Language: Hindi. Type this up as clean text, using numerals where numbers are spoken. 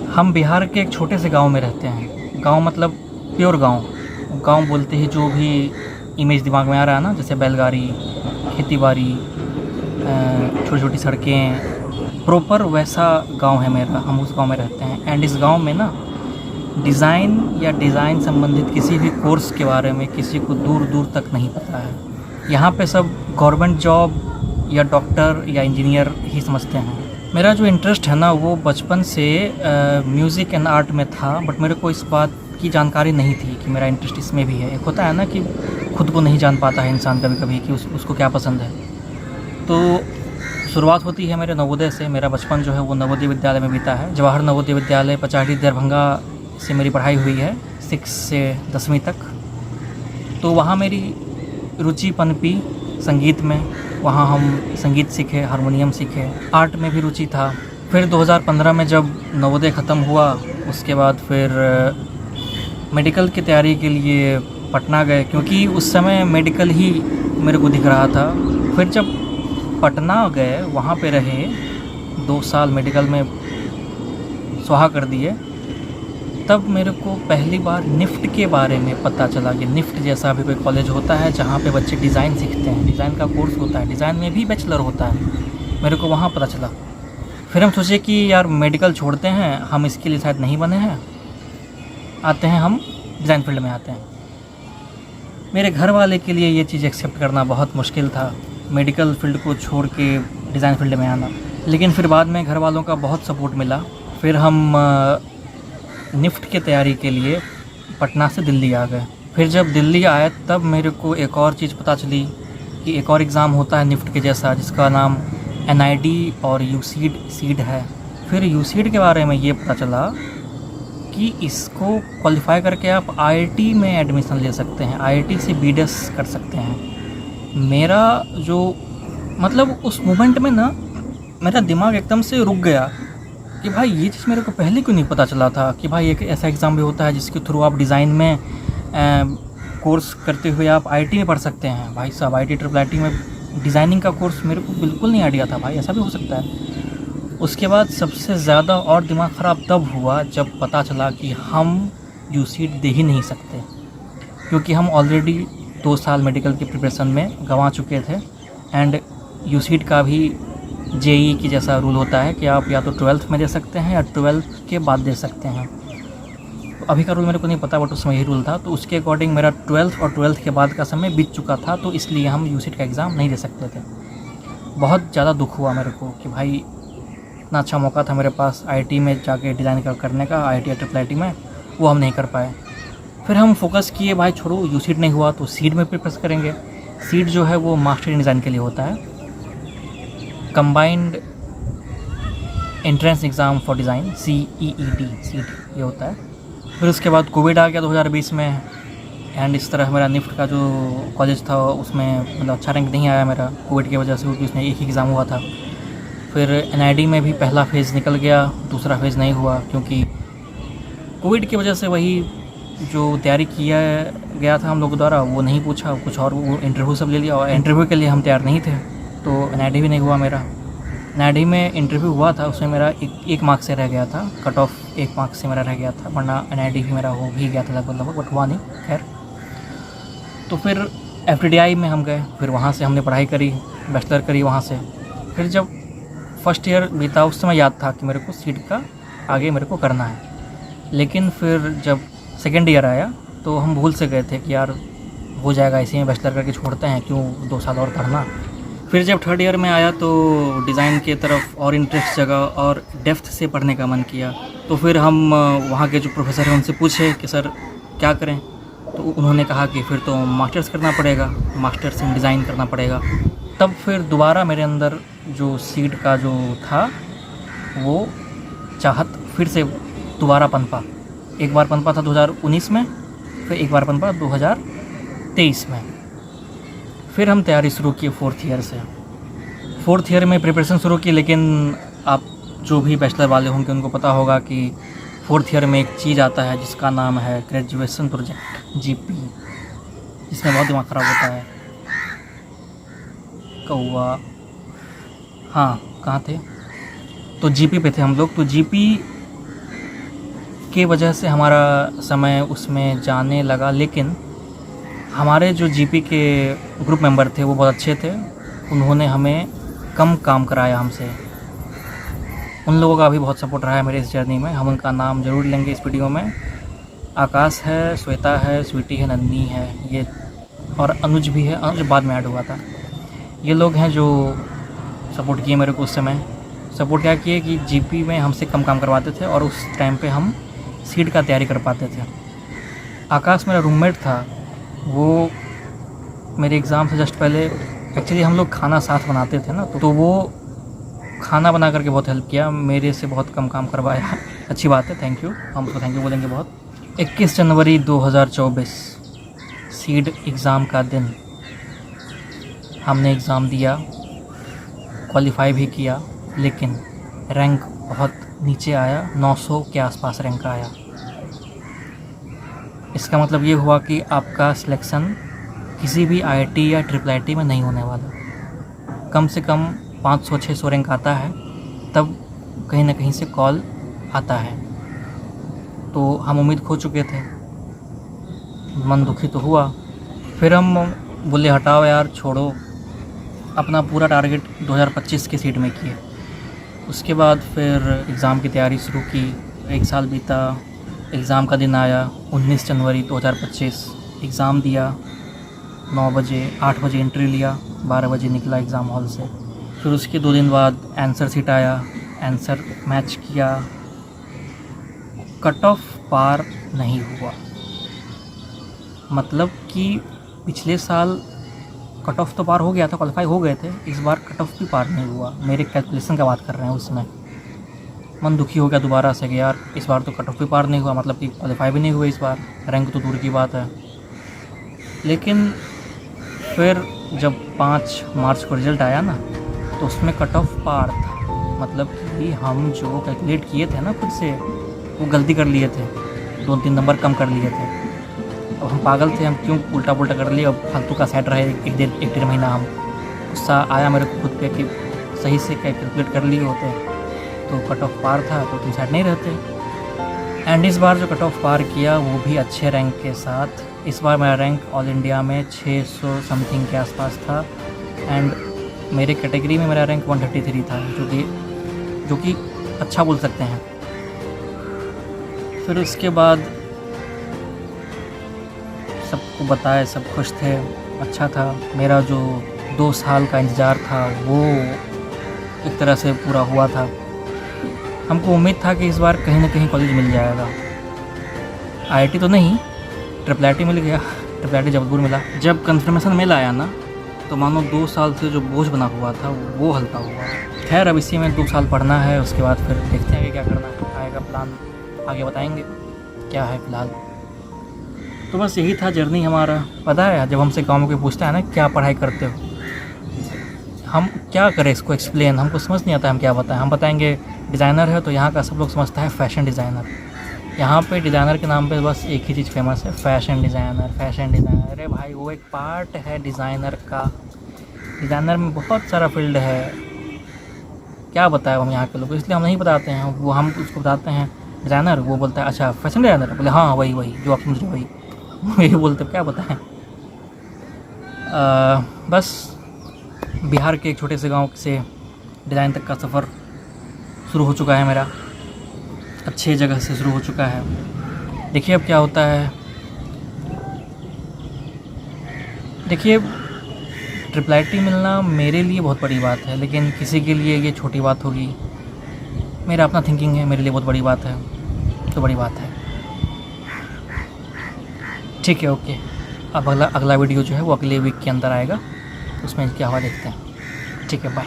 हम बिहार के एक छोटे से गांव में रहते हैं। गांव मतलब प्योर गांव। गांव बोलते ही जो भी इमेज दिमाग में आ रहा है ना, जैसे बैलगाड़ी, खेती बाड़ी, छोटी छोटी सड़कें, प्रॉपर वैसा गांव है मेरा। हम उस गांव में रहते हैं। एंड इस गांव में ना डिज़ाइन या डिज़ाइन संबंधित किसी भी कोर्स के बारे में किसी को दूर दूर तक नहीं पता है। यहाँ पे सब गवर्नमेंट जॉब या डॉक्टर या इंजीनियर ही समझते हैं। मेरा जो इंटरेस्ट है ना वो बचपन से म्यूज़िक एंड आर्ट में था, बट मेरे को इस बात की जानकारी नहीं थी कि मेरा इंटरेस्ट इसमें भी है। एक होता है ना कि खुद को नहीं जान पाता है इंसान कभी कभी कि उसको क्या पसंद है। तो शुरुआत होती है मेरे नवोदय से। मेरा बचपन जो है वो नवोदय विद्यालय में बीता है। जवाहर नवोदय विद्यालय पचाड़ी दरभंगा से मेरी पढ़ाई हुई है 6 से 10वीं तक। तो वहाँ मेरी रुचि पनपी संगीत में। वहाँ हम संगीत सीखे, हारमोनियम सीखे, आर्ट में भी रुचि था। फिर 2015 में जब नवोदय ख़त्म हुआ उसके बाद फिर मेडिकल की तैयारी के लिए पटना गए, क्योंकि उस समय मेडिकल ही मेरे को दिख रहा था। फिर जब पटना गए वहाँ पे रहे 2 साल, मेडिकल में सुहा कर दिए। तब मेरे को पहली बार निफ्ट के बारे में पता चला कि निफ्ट जैसा भी कोई कॉलेज होता है जहाँ पे बच्चे डिज़ाइन सीखते हैं। डिज़ाइन का कोर्स होता है, डिज़ाइन में भी बैचलर होता है। मेरे को वहाँ पता चला। फिर हम सोचे कि यार मेडिकल छोड़ते हैं, हम इसके लिए शायद नहीं बने हैं, आते हैं हम डिज़ाइन फील्ड में आते हैं। मेरे घर वाले के लिए ये चीज़ एक्सेप्ट करना बहुत मुश्किल था, मेडिकल फील्ड को छोड़ के डिज़ाइन फील्ड में आना। लेकिन फिर बाद में घर वालों का बहुत सपोर्ट मिला। फिर हम निफ्ट की तैयारी के लिए पटना से दिल्ली आ गए। फिर जब दिल्ली आए तब मेरे को एक और चीज़ पता चली कि एक और एग्ज़ाम होता है निफ्ट के जैसा, जिसका नाम NID और यूसीड है। फिर यूसीड के बारे में ये पता चला कि इसको क्वालिफाई करके आप IIT में एडमिशन ले सकते हैं, IIT से BDS कर सकते हैं। मेरा जो मतलब उस मोमेंट में ना मेरा दिमाग एकदम से रुक गया कि भाई ये चीज़ मेरे को पहले क्यों नहीं पता चला था कि भाई एक ऐसा एग्ज़ाम भी होता है जिसके थ्रू आप डिज़ाइन में कोर्स करते हुए आप IIT में पढ़ सकते हैं। भाई साहब IIT में डिज़ाइनिंग का कोर्स मेरे को बिल्कुल नहीं आइडिया था, भाई ऐसा भी हो सकता है। उसके बाद सबसे ज़्यादा और दिमाग ख़राब तब हुआ जब पता चला कि हम यूसीड दे ही नहीं सकते, क्योंकि हम ऑलरेडी 2 साल मेडिकल की प्रिपरेशन में गंवा चुके थे। एंड यूसीड का भी JEE की जैसा रूल होता है कि आप या तो 12th में दे सकते हैं या 12th के बाद दे सकते हैं। तो अभी का रूल मेरे को नहीं पता, बट उस समय यही रूल था। तो उसके अकॉर्डिंग मेरा 12th और 12th के बाद का समय बीत चुका था, तो इसलिए हम यूसीड का एग्ज़ाम नहीं दे सकते थे। बहुत ज़्यादा दुख हुआ मेरे को कि भाई इतना अच्छा मौका था मेरे पास IIT में जाके डिज़ाइन करने का, IIT या IIIT में, वो हम नहीं कर पाए। फिर हम फोकस किए भाई छोड़ो यूसीड नहीं हुआ तो सीड में प्रिपेयर करेंगे। सीड जो है वो मास्टर इन डिज़ाइन के लिए होता है, combined entrance exam for design, CEED seed ये होता है। फिर उसके बाद कोविड आ गया 2020 में। एंड इस तरह मेरा निफ्ट का जो कॉलेज था उसमें मतलब अच्छा रैंक नहीं आया मेरा कोविड की वजह से, क्योंकि उसमें एक ही एग्ज़ाम हुआ था। फिर NID में भी पहला फेज़ निकल गया, दूसरा फेज़ नहीं हुआ, क्योंकि कोविड की वजह से वही जो तैयारी किया गया था हम लोगों द्वारा वो नहीं पूछा, कुछ और वो इंटरव्यू सब ले लिया, और इंटरव्यू के लिए हम तैयार नहीं थे, तो NID भी नहीं हुआ मेरा। NID में इंटरव्यू हुआ था, उसमें मेरा एक मार्क्स से रह गया था, कट ऑफ 1 मार्क्स से मेरा रह गया था, वरना NID भी मेरा हो भी गया था लगभग, बट हुआ नहीं। खैर, तो फिर FTDI में हम गए, फिर वहाँ से हमने पढ़ाई करी, बैचलर करी वहाँ से। फिर जब फर्स्ट ईयर बीता उस समय याद था कि मेरे को सीड का आगे मेरे को करना है। लेकिन फिर जब सेकेंड ईयर आया तो हम भूल से गए थे कि यार हो जाएगा इसी में बैचलर करके छोड़ते हैं, क्यों 2 साल और पढ़ना। फिर जब थर्ड ईयर में आया तो डिज़ाइन की तरफ और इंटरेस्ट जगा और डेप्थ से पढ़ने का मन किया। तो फिर हम वहाँ के जो प्रोफेसर हैं उनसे पूछे कि सर क्या करें, तो उन्होंने कहा कि फिर तो मास्टर्स करना पड़ेगा, मास्टर्स इन डिज़ाइन करना पड़ेगा। तब फिर दोबारा मेरे अंदर जो सीड का जो था वो चाहत फिर से दोबारा पनपा। एक बार पनपा था 2019 में, फिर एक बार पनपा 2023 में। फिर हम तैयारी शुरू की 4th ईयर से। 4th ईयर में प्रिपरेशन शुरू की, लेकिन आप जो भी बैचलर वाले होंगे उनको पता होगा कि 4th ईयर में एक चीज़ आता है जिसका नाम है ग्रेजुएशन प्रोजेक्ट, GP, जिसमें बहुत दिमाग ख़राब होता है। कौआ, हाँ कहाँ थे, तो GP पे थे हम लोग। तो GP की वजह से हमारा समय उसमें जाने लगा। लेकिन हमारे जो जीपी के ग्रुप मेंबर थे वो बहुत अच्छे थे, उन्होंने हमें कम काम कराया हमसे। उन लोगों का भी बहुत सपोर्ट रहा है मेरे इस जर्नी में। हम उनका नाम ज़रूर लेंगे इस वीडियो में। आकाश है, श्वेता है, स्वीटी है, नंदनी है, ये और अनुज भी है। अनुज बाद में ऐड हुआ था। ये लोग हैं जो सपोर्ट किए मेरे को उस समय। सपोर्ट क्या किए कि जीपी में हमसे कम काम करवाते थे और उस टाइम पे हम सीट का तैयारी कर पाते थे। आकाश मेरा रूममेट था, वो मेरे एग्ज़ाम से जस्ट पहले, एक्चुअली हम लोग खाना साथ बनाते थे ना, तो वो खाना बना करके बहुत हेल्प किया, मेरे से बहुत कम काम करवाया। अच्छी बात है, थैंक यू, हम उसको थैंक यू बोलेंगे बहुत। 21 जनवरी 2024 सीड एग्ज़ाम का दिन। हमने एग्ज़ाम दिया, क्वालिफाई भी किया, लेकिन रैंक बहुत नीचे आया, 900 के आसपास रैंक आया। इसका मतलब ये हुआ कि आपका सिलेक्शन किसी भी आईआईटी या ट्रिपल आईआईटी में नहीं होने वाला। कम से कम 500-600 रैंक आता है, तब कहीं ना कहीं से कॉल आता है। तो हम उम्मीद खो चुके थे, मन दुखी तो हुआ। फिर हम बोले हटाओ यार, छोड़ो। अपना पूरा टारगेट 2025 की सीट में किए। उसके बाद फिर एग्ज़ाम की तैयारी शुरू की। 1 साल बीता, एग्ज़ाम का दिन आया 19 जनवरी 2025। एग्ज़ाम दिया 9 बजे, 8 बजे एंट्री लिया, 12 बजे निकला एग्ज़ाम हॉल से। फिर उसके 2 दिन बाद आंसर शीट आया, आंसर मैच किया, कट ऑफ पार नहीं हुआ। मतलब कि पिछले साल कट ऑफ तो पार हो गया था, क्वालिफाई हो गए थे, इस बार कट ऑफ भी पार नहीं हुआ। मेरे कैलकुलेशन का बात कर रहे हैं उसमें। मन दुखी हो गया दोबारा से कि यार इस बार तो कट ऑफ भी पार नहीं हुआ, मतलब कि क्वालिफाई भी नहीं हुआ इस बार, रैंक तो दूर की बात है। लेकिन फिर जब 5 मार्च को रिज़ल्ट आया ना, तो उसमें कट ऑफ पार था। मतलब कि हम जो कैलकुलेट किए थे ना खुद से, वो गलती कर लिए थे, 2-3 नंबर कम कर लिए थे। अब हम पागल थे, हम क्यों उल्टा पुल्टा कर लिए। अब फालतू का सेट रहे 1-1.5 महीना। हम गुस्सा आया मेरे को खुद पे कि सही से कैलकुलेट कर लिए होते तो कट ऑफ पार था, तो तुम सेट नहीं रहते। एंड इस बार जो कट ऑफ पार किया वो भी अच्छे रैंक के साथ। इस बार मेरा रैंक ऑल इंडिया में 600 समथिंग के आसपास था, एंड मेरे कैटेगरी में मेरा रैंक 133 था, जो कि अच्छा बोल सकते हैं। फिर उसके बाद सबको बताया, सब खुश थे, अच्छा था। मेरा जो 2 साल का इंतज़ार था वो एक तरह से पूरा हुआ था। हमको उम्मीद था कि इस बार कहीं ना कहीं कॉलेज मिल जाएगा। आईआईटी तो नहीं, ट्रिपल आईआईटी मिल गया, ट्रिपल आईआईटी जबलपुर मिला। जब कंफर्मेशन मेल आया ना, तो मानो 2 साल से जो बोझ बना हुआ था वो हल्का हुआ। खैर अब इसी में 2 साल पढ़ना है, उसके बाद फिर देखते हैं कि क्या करना है, आएगा प्लान, आगे बताएंगे क्या है फ़िलहाल। तो बस यही था जर्नी हमारा। पता है जब हमसे गाँव में कोई पूछता है ना क्या पढ़ाई करते हो, हम क्या करें इसको एक्सप्लेन, हमको समझ नहीं आता हम क्या बताएं। हम बताएंगे डिज़ाइनर है, तो यहाँ का सब लोग समझता है फैशन डिज़ाइनर। यहाँ पे डिज़ाइनर के नाम पे बस एक ही चीज़ फेमस है, फैशन डिज़ाइनर, फैशन डिज़ाइनर। अरे भाई वो एक पार्ट है डिज़ाइनर का। डिज़ाइनर में बहुत सारा फील्ड है, क्या बताएं हम यहाँ के लोग, इसलिए हम नहीं बताते हैं। वो हम उसको बताते हैं डिज़ाइनर, वो बोलता है अच्छा फैशन डिज़ाइनर, बोले हाँ वही जो आप समझ रहे वही। यही बोलते क्या बताएं। बस बिहार के एक छोटे से गांव से डिज़ाइन तक का सफ़र शुरू हो चुका है मेरा, अच्छी जगह से शुरू हो चुका है। देखिए अब क्या होता है। देखिए ट्रिपल आईटी मिलना मेरे लिए बहुत बड़ी बात है, लेकिन किसी के लिए ये छोटी बात होगी। मेरा अपना थिंकिंग है, मेरे लिए बहुत बड़ी बात है, तो बड़ी बात है। ठीक है, ओके। अब अगला वीडियो जो है वो अगले वीक के अंदर आएगा, उसमें क्या हुआ देखते हैं। ठीक है, बाय।